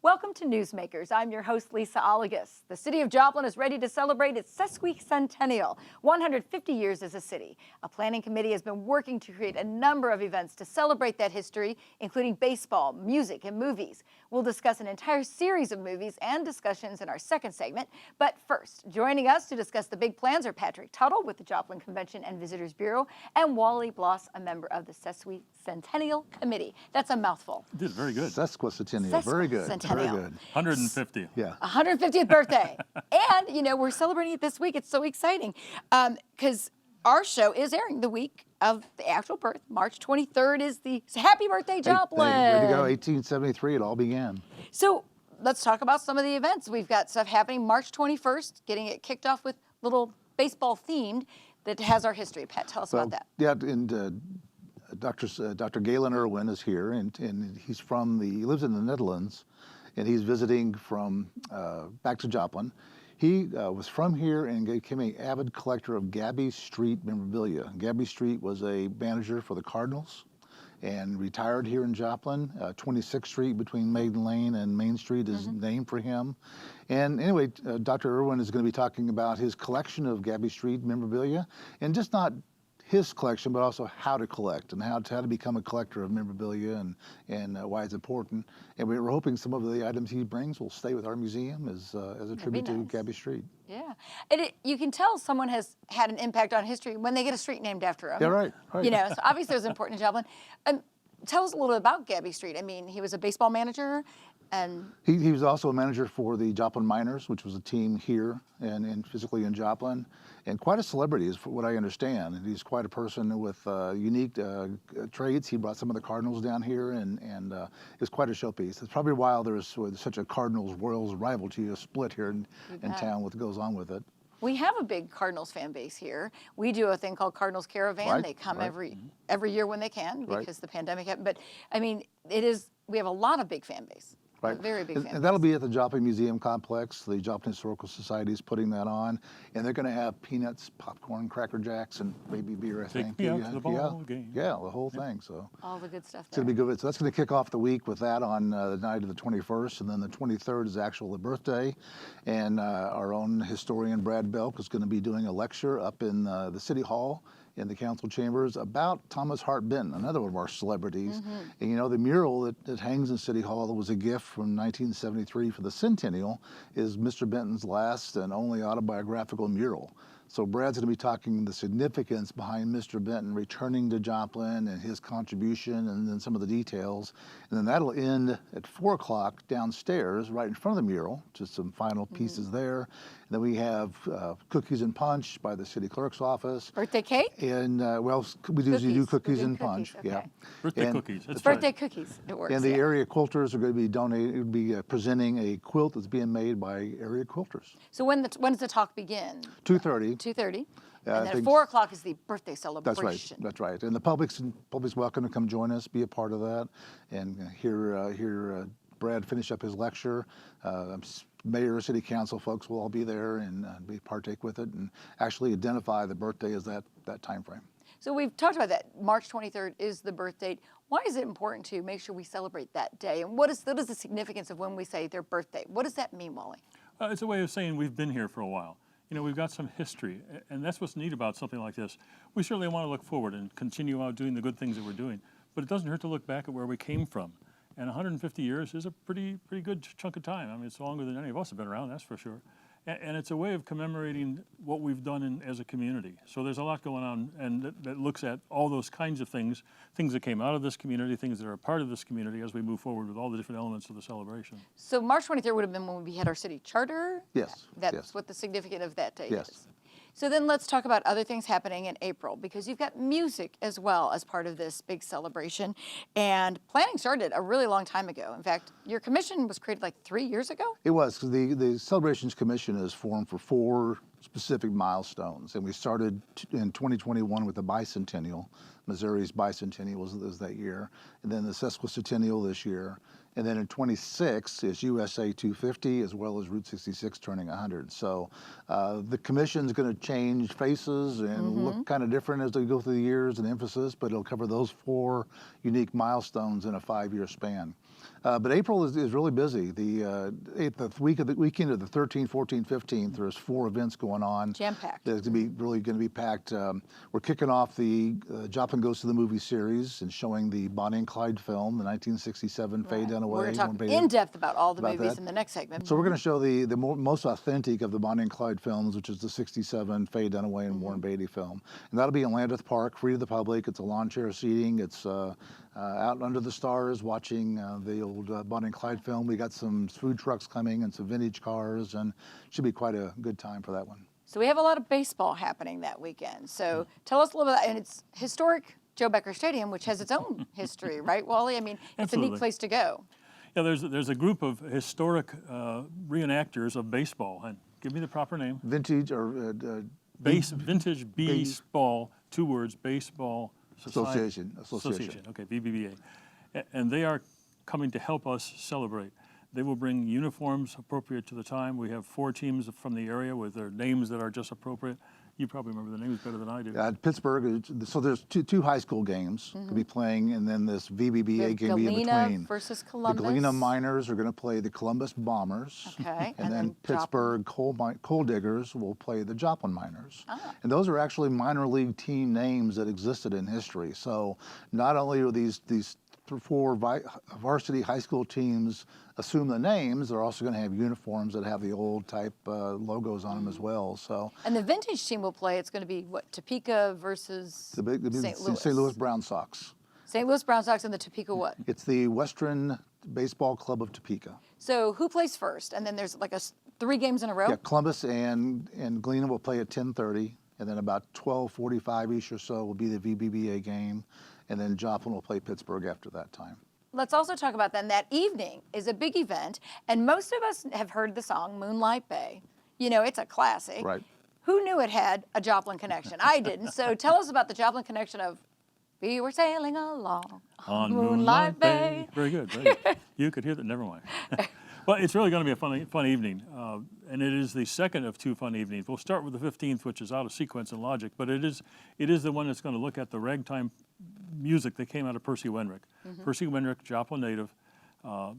Welcome to Newsmakers. I'm your host, Lisa Oligas. The city of Joplin is ready to celebrate its Sesquicentennial, 150 years as a city. A planning committee has been working to create a number of events to celebrate that history, including baseball, music, and movies. We'll discuss an entire series of movies and discussions in our second segment. But first, joining us to discuss the big plans are Patrick Tuttle with the Joplin Convention and Visitors Bureau and Wally Bloss, a member of the Sesquicentennial Committee. That's a mouthful. You did very good. Sesquicentennial, very good. Very good. 150. Yeah. 150th birthday. And, you know, we're celebrating it this week. It's so exciting because our show is airing the week of the actual birth. March 23rd is the Happy Birthday, Joplin. Hey, ready to go. 1873, it all began. So let's talk about some of the events. We've got stuff happening March 21st, getting it kicked off with little baseball themed that has our history. Pat, tell us about that. Yeah, and Dr. Galen Irwin is here, and he lives in the Netherlands, and he's visiting from back to Joplin. He was from here and became an avid collector of Gaby Street memorabilia. Gaby Street was a manager for the Cardinals and retired here in Joplin. 26th Street between Maiden Lane and Main Street is named for him. And anyway, Dr. Irwin is going to be talking about his collection of Gaby Street memorabilia, and just not his collection, but also how to collect and how to become a collector of memorabilia and why it's important. And we're hoping some of the items he brings will stay with our museum as a tribute to Gaby Street. Yeah, and you can tell someone has had an impact on history when they get a street named after him. Yeah, right. You know, so obviously it was important in Joplin. Tell us a little bit about Gaby Street. I mean, he was a baseball manager, and he was also a manager for the Joplin Miners, which was a team here and physically in Joplin, and quite a celebrity is what I understand. And he's quite a person with unique traits. He brought some of the Cardinals down here, and it was quite a showpiece. It's probably why there's such a Cardinals-Royals rivalry, a split here in town, what goes on with it. We have a big Cardinals fan base here. We do a thing called Cardinals Caravan. Right, they come right. every year when they can because the pandemic happened. But I mean, we have a lot of big fan base. Right. Very big fan base. And that'll be at the Joplin Museum Complex. The Joplin Historical Society is putting that on. And they're going to have peanuts, popcorn, Cracker Jacks, and maybe beer, I think. Take me out to the ball game. Yeah, the whole thing. So all the good stuff it's going to be good. So that's going to kick off the week with that on the night of the 21st. And then the 23rd is actually the birthday. And our own historian, Brad Belk, is going to be doing a lecture up in the City Hall in the council chambers about Thomas Hart Benton, another one of our celebrities. And you know, the mural that hangs in City Hall that was a gift from 1973 for the centennial is Mr. Benton's last and only autobiographical mural. So Brad's going to be talking the significance behind Mr. Benton returning to Joplin and his contribution and then some of the details. And then that'll end at 4 o'clock downstairs right in front of the mural, just some final pieces there. And then we have cookies and punch by the city clerk's office. Birthday cake? And well, we usually do cookies and punch. Okay. Yeah. Birthday cookies. That's Birthday right. cookies. It works. And the area quilters are going to be presenting a quilt that's being made by area quilters. So when does the talk begin? 2:30. 2:30. Yeah, And then at 4 o'clock is the birthday celebration. That's right. And the public's welcome to come join us, be a part of that, and hear Brad finish up his lecture. Mayor, city council folks will all be there and partake with it and actually identify the birthday as that time frame. So we've talked about that. March 23rd is the birth date. Why is it important to make sure we celebrate that day? And what is the significance of when we say their birthday? What does that mean, Wally? It's a way of saying we've been here for a while. You know, we've got some history, and that's what's neat about something like this. We certainly want to look forward and continue out doing the good things that we're doing, but it doesn't hurt to look back at where we came from. And 150 years is a pretty good chunk of time. I mean, it's longer than any of us have been around, that's for sure. And it's a way of commemorating what we've done as a community. So there's a lot going on, and that looks at all those kinds of things that came out of this community, things that are a part of this community as we move forward with all the different elements of the celebration. So March 23rd would have been when we had our city charter? Yes. That's what the significance of that date Yes. is. So then let's talk about other things happening in April, because you've got music as well as part of this big celebration. And planning started a really long time ago. In fact, your commission was created like 3 years ago? It was, because the Celebrations Commission is formed for 4 specific milestones. And we started in 2021 with the bicentennial. Missouri's bicentennial was that year. And then the sesquicentennial this year. And then in 26 is USA 250, as well as Route 66 turning 100. So the commission's going to change faces and look kind of different as they go through the years and emphasis, but it'll cover those 4 unique milestones in a 5-year span. But April is really busy. The weekend of the 13th, 14th, 15th, there's 4 events going on. Jam-packed. It's really going to be packed. We're kicking off the Joplin Goes to the Movie series and showing the Bonnie and Clyde film, the 1967 Faye Dunaway. We're going to talk in depth about all the movies that. in the next segment. So we're going to show the most authentic of the Bonnie and Clyde films, which is the 67 Faye Dunaway and Warren Beatty film. And that'll be in Landreth Park, free to the public. It's a lawn chair seating. It's out under the stars watching the old Bonnie and Clyde film. We got some food trucks coming and some vintage cars, and should be quite a good time for that one. So we have a lot of baseball happening that weekend. So tell us a little bit, and it's historic Joe Becker Stadium, which has its own history, right, Wally? I mean, it's a neat place to go. Yeah, there's a group of historic reenactors of baseball. And give me the proper name. Vintage or Vintage Baseball, 2 words, Baseball Association. Okay, BBBA. And they are coming to help us celebrate. They will bring uniforms appropriate to the time. We have 4 teams from the area with their names that are just appropriate. You probably remember the names better than I do. Pittsburgh, so there's two high school games to be playing, and then this VBBA game be in between. Galena versus Columbus. The Galena Miners are going to play the Columbus Bombers. Okay. And then Pittsburgh Coal Diggers will play the Joplin Miners. And those are actually minor league team names that existed in history. So not only are these 4 varsity high school teams assume the names, they're also going to have uniforms that have the old type logos on them as well. So. And the vintage team will play. It's going to be what, Topeka versus St. Louis. St. Louis Brown Sox. St. Louis Brown Sox and the Topeka what? It's the Western Baseball Club of Topeka. So who plays first? And then there's like 3 games in a row? Yeah, Columbus and Galena will play at 10:30, and then about 12:45-ish or so will be the VBBA game, and then Joplin will play Pittsburgh after that time. Let's also talk about then that evening is a big event, and most of us have heard the song Moonlight Bay. You know, it's a classic. Right. Who knew it had a Joplin connection? I didn't. So tell us about the Joplin connection of we were sailing along on Moonlight Bay. Very good. Very good. You could hear that. Never mind. Well, it's really going to be a fun evening, and it is the second of 2 fun evenings. We'll start with the 15th, which is out of sequence and logic, but it is the one that's going to look at the ragtime music that came out of Percy Wenrick. Percy Wenrick, Joplin native,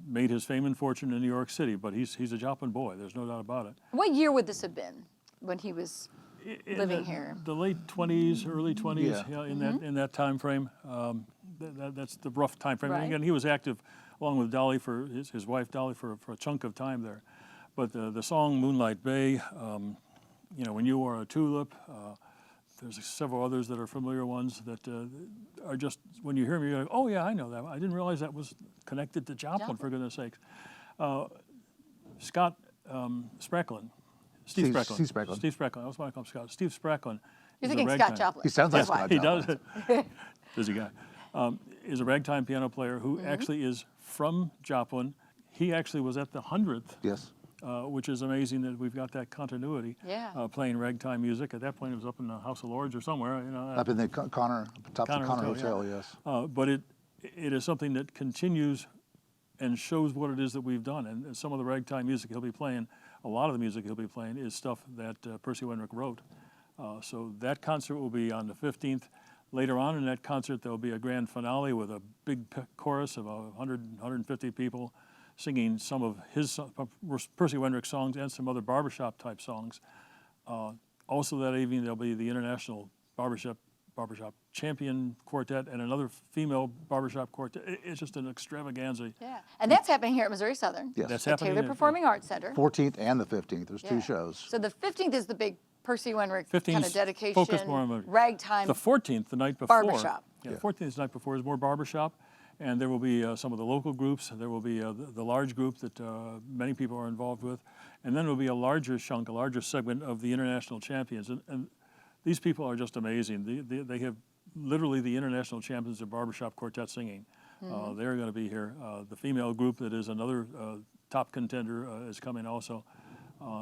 made his fame and fortune in New York City, but he's a Joplin boy. There's no doubt about it. What year would this have been when he was living here? The late 20s, early 20s, in that time frame. That's the rough time frame. Right. Again, he was active along with Dolly for his wife Dolly for a chunk of time there. But the song Moonlight Bay, When You Are a Tulip, there's several others that are familiar ones that are just, when you hear them, you're like, oh yeah, I know that. I didn't realize that was connected to Joplin, for goodness sakes. Scott Spracklin. Steve Spracklin. I was going to call him Scott. Steve Spracklin. You're thinking Scott Joplin. He sounds like Scott Joplin. He does. Busy guy. Is a ragtime piano player who actually is from Joplin. He actually was at the 100th. Yes. Which is amazing that we've got that continuity. Yeah. Playing ragtime music. At that point, it was up in the House of Lords or somewhere. Up in the Connor Hotel, yeah. yes. But it is something that continues and shows what it is that we've done. And some of the ragtime music he'll be playing, a lot of the music he'll be playing is stuff that Percy Wenrick wrote. So that concert will be on the 15th. Later on in that concert, there'll be a grand finale with a big chorus of 100, 150 people singing some of his Percy Wenrick songs and some other barbershop type songs. Also that evening, there'll be the International Barbershop Champion Quartet and another female barbershop quartet. It's just an extravaganza. Yeah, and that's happening here at Missouri Southern. Yes. That's at happening Taylor Performing Arts Center. 14th and the 15th. There's 2 shows. So the 15th is the big Percy Wenrick 15th kind of dedication, focused more on ragtime. The 14th, the night before. Barbershop. Yeah, 14th is the night before is more barbershop. And there will be some of the local groups. There will be the large group that many people are involved with. And then there will be a larger chunk, a larger segment of the international champions. And these people are just amazing. They have literally the international champions of barbershop quartet singing. They're going to be here. The female group that is another top contender is coming also.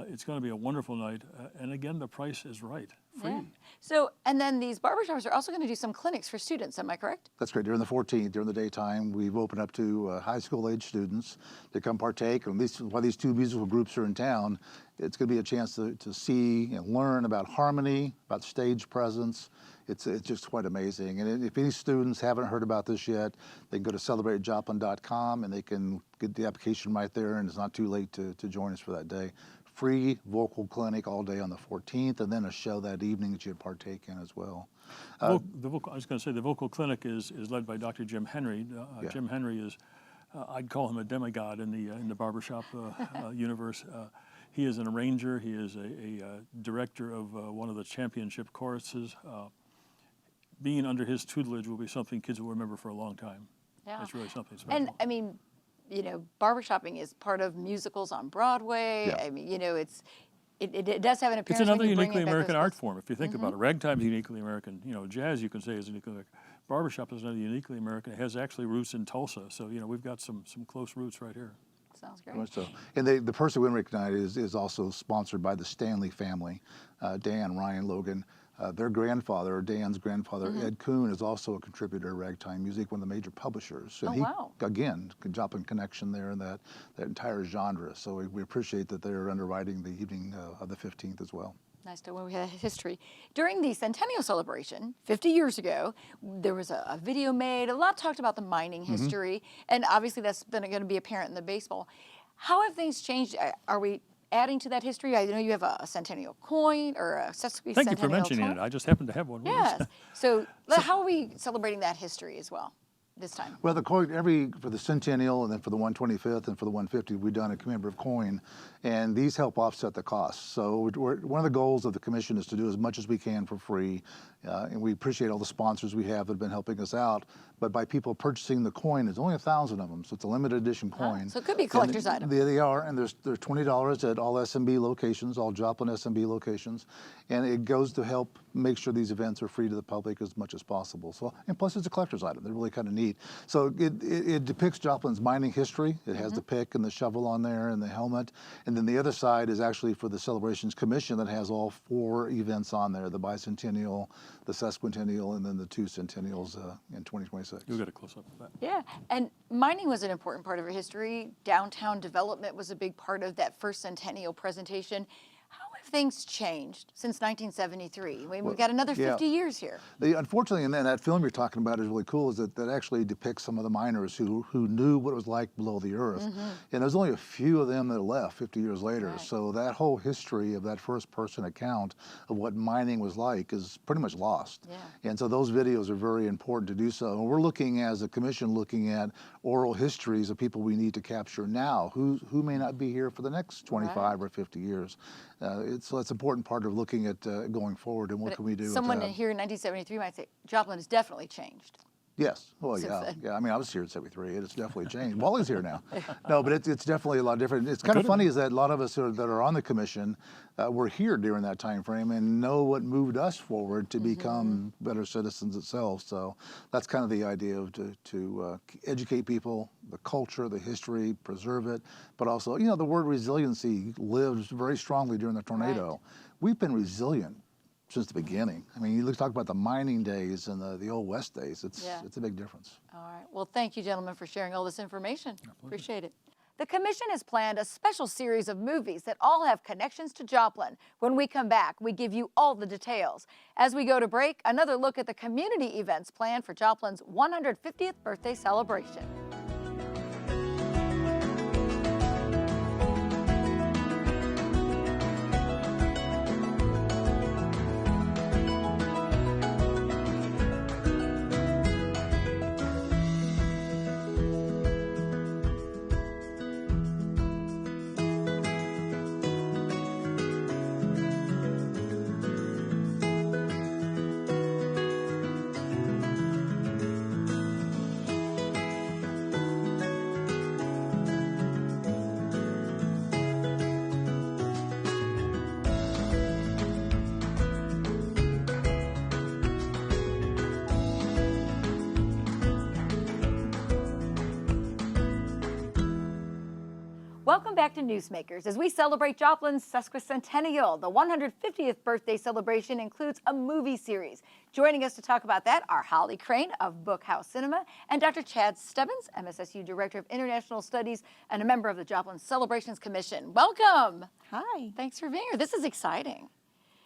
It's going to be a wonderful night, and again, the price is right, free. Yeah. So, and then these barbershops are also going to do some clinics for students, am I correct? That's great. During the 14th, during the daytime, we've opened up to high school age students to come partake. And while these two musical groups are in town, it's going to be a chance to see and learn about harmony, about stage presence. It's just quite amazing. And if any students haven't heard about this yet, they can go to celebratejoplin.com and they can get the application right there, and it's not too late to join us for that day. Free vocal clinic all day on the 14th, and then a show that evening that you partake in as well. I was going to say the vocal clinic is led by Dr. Jim Henry. Jim Henry is, I'd call him a demigod in the barbershop universe. He is an arranger. He is a director of one of the championship choruses. Being under his tutelage will be something kids will remember for a long time. Yeah. It's really something special. And I mean, you know, barbershopping is part of musicals on Broadway. Yeah. I mean, you know, it does have an appearance. It's another when you bring uniquely it that American goes art close. form. If you think about it, ragtime is uniquely American. You know, jazz you can say is uniquely American. Barbershop is another uniquely American. It has actually roots in Tulsa. So, you know, we've got some close roots right here. Sounds great. Much so. And the person we recognize is also sponsored by the Stanley family, Dan, Ryan, Logan. Their grandfather, Dan's grandfather, Ed Kuhn, is also a contributor to ragtime music, one of the major publishers. And wow. Again, Joplin connection there in that entire genre. So we appreciate that they're underwriting the evening of the 15th as well. Nice to know we had history. During the centennial celebration, 50 years ago, there was a video made, a lot talked about the mining history, and obviously that's going to be apparent in the baseball. How have things changed? Are we adding to that history? I know you have a centennial coin or a sesquicentennial Thank you for mentioning coin. it. I just happen to have one. Yes. So how are we celebrating that history as well this time? Well, the coin, for the centennial and then for the 125th and for the 150th, we've done a commemorative coin, and these help offset the costs. So one of the goals of the commission is to do as much as we can for free, and we appreciate all the sponsors we have that have been helping us out. But by people purchasing the coin, there's only 1,000 of them, so it's a limited edition coin. So it could be a collector's item. They are, and they're $20 at all SMB locations, all Joplin SMB locations, and it goes to help make sure these events are free to the public as much as possible. So, and plus it's a collector's item. They're really kind of neat. So it depicts Joplin's mining history. It has the pick and the shovel on there and the helmet, and then the other side is actually for the Celebrations Commission that has all 4 events on there: the bicentennial, the sesquicentennial, and then the 2 centennials in 2026. You'll get a close-up of that. Yeah, and mining was an important part of our history. Downtown development was a big part of that first centennial presentation. How have things changed since 1973? We've got another 50 years here. Unfortunately, and then that film you're talking about is really cool, is that actually depicts some of the miners who knew what it was like below the earth. And there's only a few of them that left 50 years later. Right. So that whole history of that first-person account of what mining was like is pretty much lost. Yeah. And so those videos are very important to do so. And we're looking, as a commission, looking at oral histories of people we need to capture now, who may not be here for the next 25 or 50 years. So that's an important part of looking at going forward and what can we do. Someone here in 1973 might say, Joplin has definitely changed. Yes. Well, Since yeah. then. Yeah. I mean, I was here in '73. It's definitely changed. Wally's here now. No, but it's definitely a lot different. It's kind of funny is that a lot of us that are on the commission were here during that time frame and know what moved us forward to become better citizens itself. So that's kind of the idea of to educate people, the culture, the history, preserve it, but also, you know, the word resiliency lives very strongly during the tornado. Right. We've been resilient since the beginning. I mean, you talk about the mining days and the old West days. It's a big difference. All right. Well, thank you, gentlemen, for sharing all this information. Appreciate it. The commission has planned a special series of movies that all have connections to Joplin. When we come back, we give you all the details. As we go to break, another look at the community events planned for Joplin's 150th birthday celebration. Welcome back to Newsmakers as we celebrate Joplin's Sesquicentennial. The 150th birthday celebration includes a movie series. Joining us to talk about that are Holly Crane of Bookhouse Cinema and Dr. Chad Stebbins, MSSU Director of International Studies and a member of the Joplin Celebrations Commission. Welcome. Hi. Thanks for being here. This is exciting.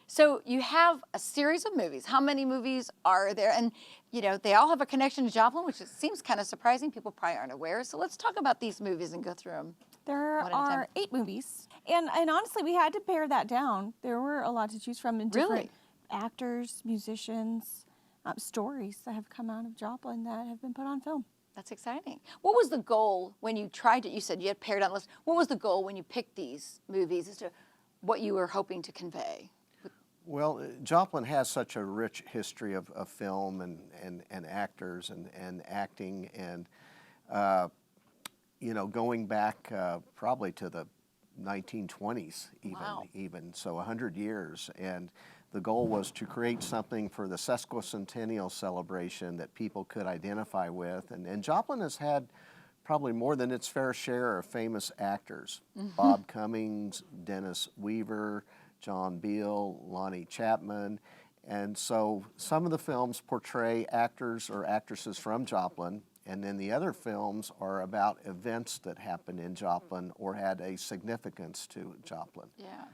So you have a series of movies. How many movies are there? And, you know, they all have a connection to Joplin, which seems kind of surprising. People probably aren't aware. So let's talk about these movies and go through them. There one at a time. are 8 movies. And honestly, we had to pare that down. There were a lot to choose from in different Really? actors, musicians, stories that have come out of Joplin that have been put on film. That's exciting. What was the goal when you tried to, you said you had pared down the list. What was the goal when you picked these movies as to what you were hoping to convey? Well, Joplin has such a rich history of film and actors and acting and, you know, going back probably to the 1920s Wow. even, so 100 years. And the goal was to create something for the Sesquicentennial celebration that people could identify with. And Joplin has had probably more than its fair share of famous actors. Bob Cummings, Dennis Weaver, John Beal, Lonnie Chapman. And so some of the films portray actors or actresses from Joplin, and then the other films are about events that happened in Joplin or had a significance to Joplin. Yeah.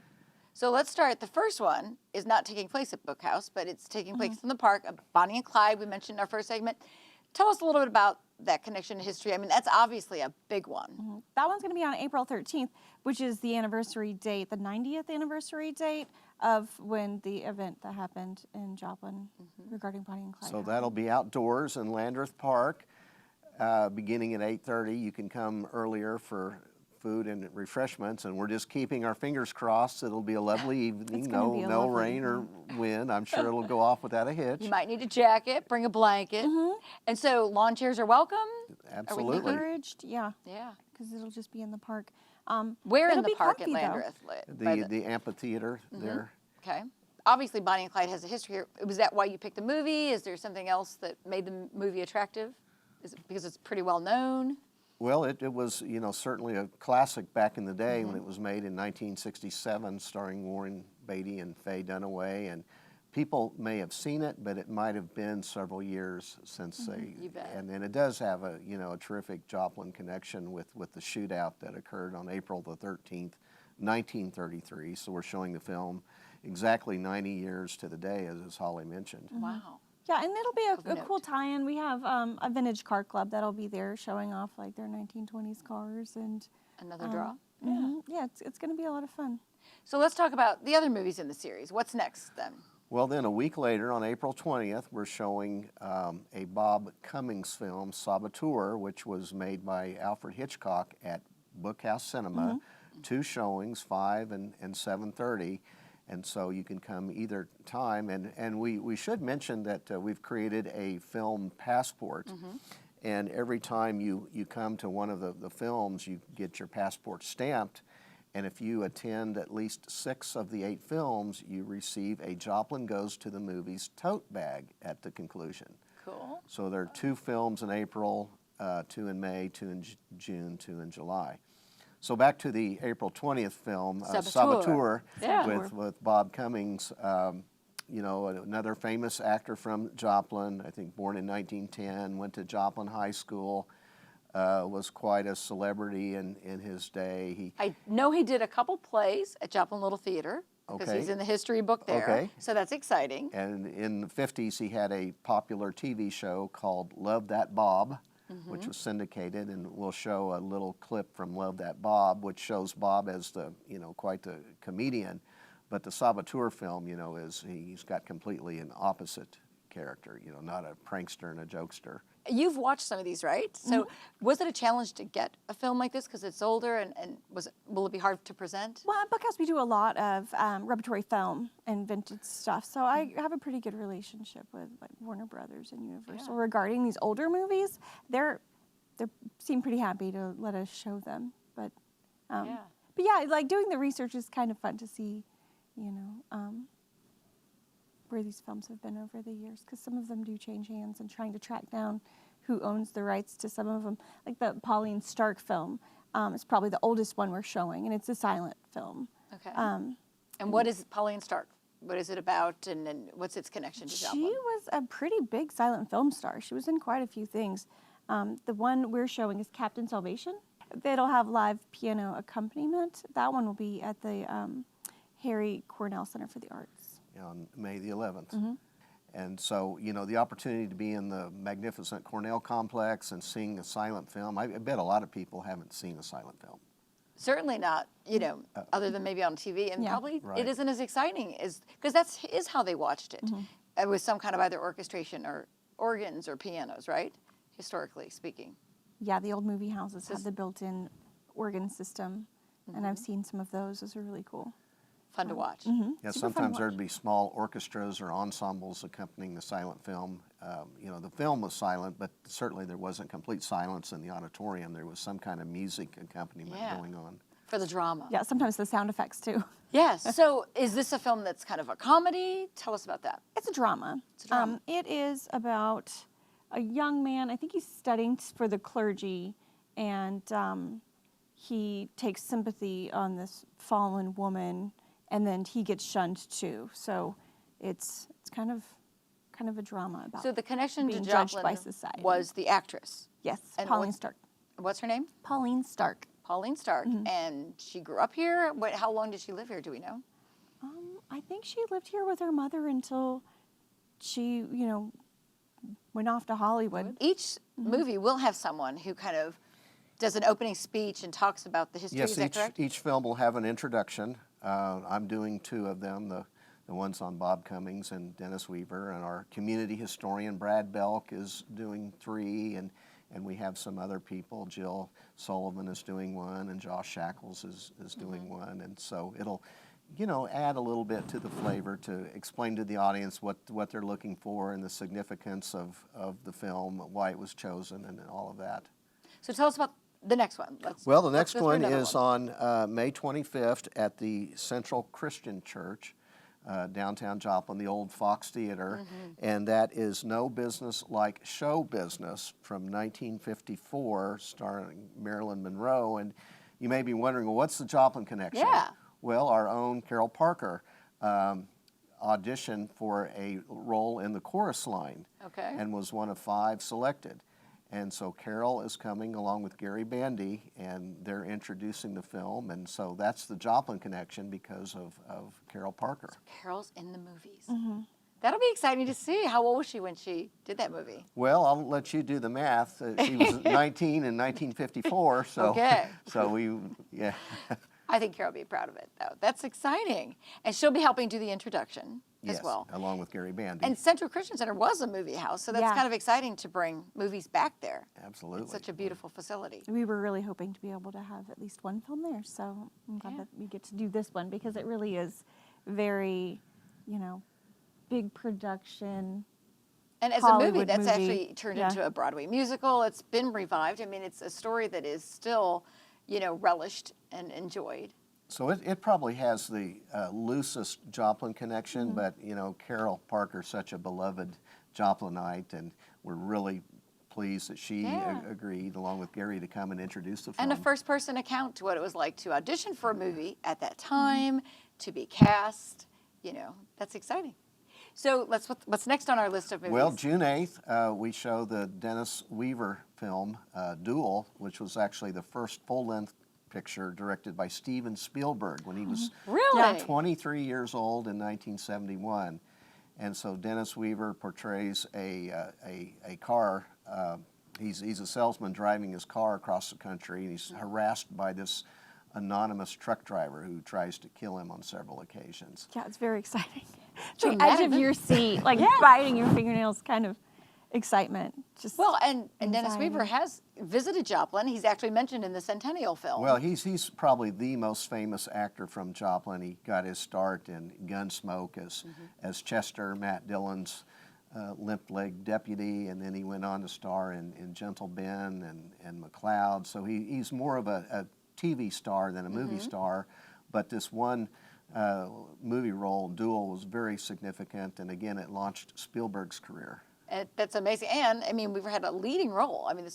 So let's start. The first one is not taking place at Bookhouse, but it's taking place in the park. Bonnie and Clyde, we mentioned in our first segment. Tell us a little bit about that connection to history. I mean, that's obviously a big one. That one's going to be on April 13th, which is the anniversary date, the 90th anniversary date of when the event that happened in Joplin regarding Bonnie and Clyde. So happened. that'll be outdoors in Landreth Park, beginning at 8:30. You can come earlier for food and refreshments, and we're just keeping our fingers crossed. It'll be a lovely evening. It's gonna be a No lovely rain or wind. I'm sure it'll go off without a hitch. You might need a jacket, bring a blanket. And so lawn chairs are welcome? Absolutely. Encouraged, yeah, Yeah. because it'll just be in the park. Where in it'll the be park at comfy, though. Landreth? The amphitheater there. Okay. Obviously, Bonnie and Clyde has a history here. Was that why you picked the movie? Is there something else that made the movie attractive? Is it because it's pretty well known? Well, it was, you know, certainly a classic back in the day when it was made in 1967, starring Warren Beatty and Faye Dunaway. And people may have seen it, but it might have been several years since they. You bet. And it does have a, you know, a terrific Joplin connection with the shootout that occurred on April the 13th, 1933. So we're showing the film exactly 90 years to the day, as Holly mentioned. Wow. Yeah, and it'll be Of a note. cool tie-in. We have a vintage car club that'll be there showing off like their 1920s cars and Another draw? yeah, it's going to be a lot of fun. So let's talk about the other movies in the series. What's next then? Well, then a week later, on April 20th, we're showing a Bob Cummings film, Saboteur, which was made by Alfred Hitchcock at Bookhouse Cinema. 2 showings, 5 and 7:30. And so you can come either time. And we should mention that we've created a film passport. And every time you come to one of the films, you get your passport stamped. And if you attend at least 6 of the 8 films, you receive a Joplin Goes to the Movies tote bag at the conclusion. Cool. So there are 2 films in April, 2 in May, 2 in June, 2 in July. So back to the April 20th film, Saboteur, Yeah. with Bob Cummings, you know, another famous actor from Joplin, I think born in 1910, went to Joplin High School, was quite a celebrity in his day. I know he did a couple plays at Joplin Little Theater because Okay. he's in the history book there. Okay. So that's exciting. And in the 50s, he had a popular TV show called Love That Bob, which was syndicated, and we'll show a little clip from Love That Bob, which shows Bob as the, you know, quite the comedian. But the Saboteur film, you know, he's got completely an opposite character, you know, not a prankster and a jokester. You've watched some of these, right? So was it a challenge to get a film like this because it's older and will it be hard to present? Well, at Bookhouse, we do a lot of repertory film and vintage stuff, so I have a pretty good relationship with like Warner Brothers and Universal regarding these older movies. They seem pretty happy to let us show them, but yeah, like doing the research is kind of fun to see, you know, where these films have been over the years, because some of them do change hands, and trying to track down who owns the rights to some of them. Like the Pauline Stark film It's probably the oldest one we're showing, and it's a silent film. Okay. And what is Pauline Stark? What is it about, and what's its connection to Joplin? She was a pretty big silent film star. She was in quite a few things. The one we're showing is Captain Salvation. It'll have live piano accompaniment. That one will be at the Harry Cornell Center for the Arts. On May the 11th. And so, you know, the opportunity to be in the magnificent Cornell complex and seeing a silent film, I bet a lot of people haven't seen a silent film. Certainly not, you know, other than maybe on TV, and Yeah. probably Right. it isn't as exciting as, because that is how they watched it, with some kind of either orchestration or organs or pianos, right? Historically speaking. Yeah, the old movie houses have the built-in organ system, and I've seen some of those. Those are really cool. Fun to watch. Yeah, Super fun to sometimes watch. there'd be small orchestras or ensembles accompanying the silent film. You know, the film was silent, but certainly there wasn't complete silence in the auditorium. There was some kind of music accompaniment Yeah. going on. For the drama. Yeah, sometimes the sound effects too. Yes. So is this a film that's kind of a comedy? Tell us about that. It's a drama. It's a drama. It is about a young man. I think he's studying for the clergy, and he takes sympathy on this fallen woman, and then he gets shunned too. So it's kind of a drama about. So the connection to being judged Joplin by society. was the actress. Yes, and Pauline what's- Stark. What's her name? Pauline Stark. Pauline Stark. And she grew up here. How long did she live here? Do we know? I think she lived here with her mother until she, went off to Hollywood. Each movie will have someone who kind of does an opening speech and talks about the history. Yes, Is that correct? each film will have an introduction. I'm doing 2 of them, the ones on Bob Cummings and Dennis Weaver, and our community historian Brad Belk is doing 3, and we have some other people. Jill Sullivan is doing 1, and Josh Shackles is doing 1, and so it'll, add a little bit to the flavor to explain to the audience what they're looking for and the significance of the film, why it was chosen, and all of that. So tell us about the next one. Well, the let's next go through one another is on May 25th at the Central Christian Church, downtown Joplin, the old Fox Theater, and that is No Business Like Show Business from 1954, starring Marilyn Monroe. And you may be wondering, well, what's the Joplin connection? Yeah. Well, our own Carol Parker auditioned for a role in the chorus line Okay. and was one of 5 selected. And so Carol is coming along with Gary Bandy, and they're introducing the film, and so that's the Joplin connection because of Carol Parker. Carol's in the movies. That'll be exciting to see. How old was she when she did that movie? Well, I'll let you do the math. She was 19 in 1954, so Okay. So yeah. I think Carol will be proud of it, though. That's exciting. And she'll be helping do the introduction Yes, as well. along with Gary Bandy. And Central Christian Center was a movie house, so that's Yeah. kind of exciting to bring movies back there. Absolutely. It's such a beautiful facility. We were really hoping to be able to have at least one film there, so I'm glad that we get to do this one because it really is very, big production. And as a movie, Hollywood that's movie. actually turned Yeah. into a Broadway musical. It's been revived. I mean, it's a story that is still, relished and enjoyed. So it probably has the loosest Joplin connection, but Carol Parker's such a beloved Joplinite, and we're really pleased that she Yeah. agreed, along with Gary, to come and introduce the film. And a first-person account to what it was like to audition for a movie at that time, to be cast. That's exciting. So what's next on our list of movies? Well, June 8th, we show the Dennis Weaver film, Duel, which was actually the first full-length picture directed by Steven Spielberg when he was Really? 23 years old in 1971. And so Dennis Weaver portrays a car. He's a salesman driving his car across the country, and he's harassed by this anonymous truck driver who tries to kill him on several occasions. Yeah, it's very exciting. The Dramatic. edge of your seat, like biting your fingernails, kind of excitement. Just Well, and Dennis anxiety. Weaver has visited Joplin. He's actually mentioned in the Centennial film. Well, he's probably the most famous actor from Joplin. He got his start in Gunsmoke as Chester, Matt Dillon's limp-leg deputy, and then he went on to star in Gentle Ben and McLeod. So he's more of a TV star than a movie star, but this one movie role, Duel, was very significant, and again, it launched Spielberg's career. And that's amazing. And I mean, we've had a leading role. I mean,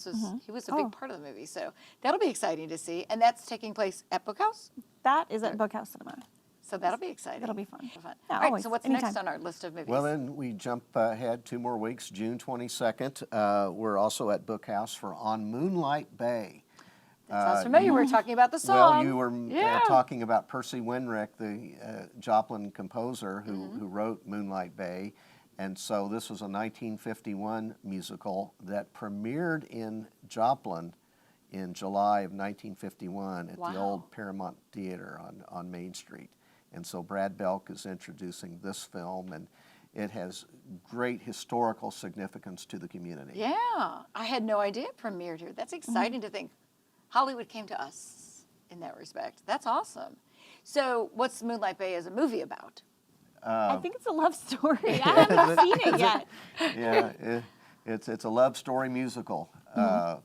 he was a big part of the movie. So that'll be exciting to see. And that's taking place at Bookhouse. That is at Bookhouse Cinema. So that'll be exciting. That'll be fun. Yeah, Yeah, all right, always, so what's anytime. next on our list of movies? Well, then we jump ahead 2 more weeks, June 22nd. We're also at Bookhouse for On Moonlight Bay. Sounds familiar. We were talking about the song. Well, you were Yeah. talking about Percy Winrick, the Joplin composer who wrote Moonlight Bay. And so this was a 1951 musical that premiered in Joplin in July of 1951 at the old Paramount Theater on Main Street. And so Brad Belk is introducing this film, and it has great historical significance to the community. Yeah, I had no idea it premiered here. That's exciting to think Hollywood came to us in that respect. That's awesome. So what's Moonlight Bay as a movie about? I think it's a love story. I haven't seen it yet. Yeah, it's a love story musical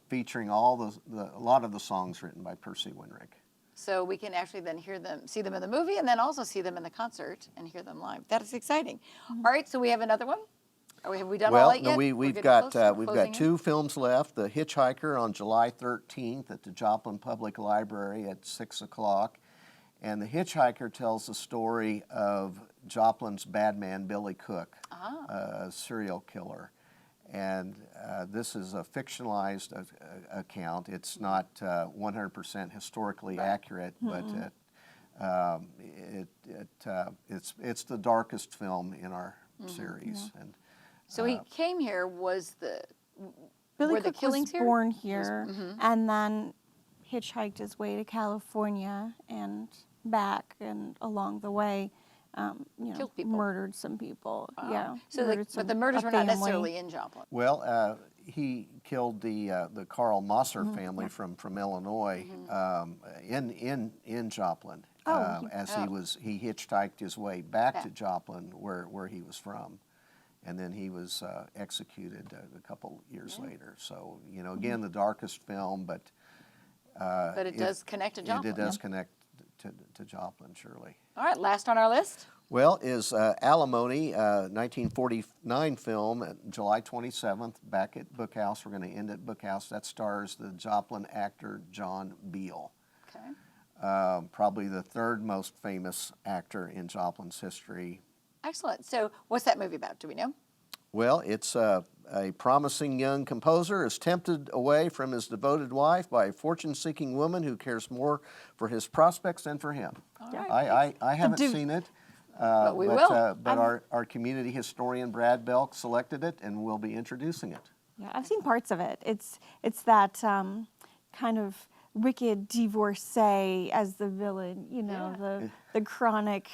featuring a lot of the songs written by Percy Winrick. So we can actually then see them in the movie, and then also see them in the concert and hear them live. That is exciting. All right, so we have another one. Have we done all that yet? We've got 2 films left. The Hitchhiker on July 13th at the Joplin Public Library at 6 o'clock. And The Hitchhiker tells the story of Joplin's bad man, Billy Cook, a serial killer. And this is a fictionalized account. It's not 100% historically accurate, but it's the darkest film in our series. And So he came here, Billy were the Cook killings was here? born here and then hitchhiked his way to California and back, and along the way, Killed people. murdered some people. Yeah. So murdered but the murders a were not family. necessarily in Joplin. well, he killed the Carl Mosser family from Illinois in Joplin as he hitchhiked his way back to Joplin where he was from. And then he was executed a couple years later. So, again, the darkest film, but it does connect to Joplin. It does connect to Joplin, surely. All right, last on our list. Well, is Alimony, 1949 film, July 27th, back at Bookhouse. We're going to end at Bookhouse. That stars the Joplin actor John Beal. Okay. Probably the 3rd most famous actor in Joplin's history. Excellent. So what's that movie about? Do we know? Well, it's a promising young composer is tempted away from his devoted wife by a fortune-seeking woman who cares more for his prospects than for him. All right. I haven't seen it, But we will. but our community historian Brad Belk selected it, and we'll be introducing it. Yeah, I've seen parts of it. It's that kind of wicked divorcee as the villain, the chronic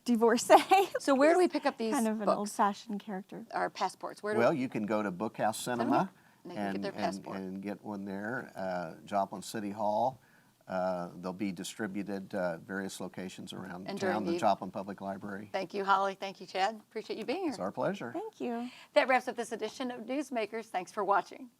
divorcee. So where do we pick up these kind of an books? old-fashioned character. Our passports. Where do Well, you can go to Bookhouse Cinema And they can get their passport. and get one there. Joplin City Hall. They'll be distributed various locations around And during town. The the- Joplin Public Library. Thank you, Holly. Thank you, Chad. Appreciate you being here. It's our pleasure. Thank you. That wraps up this edition of Newsmakers. Thanks for watching.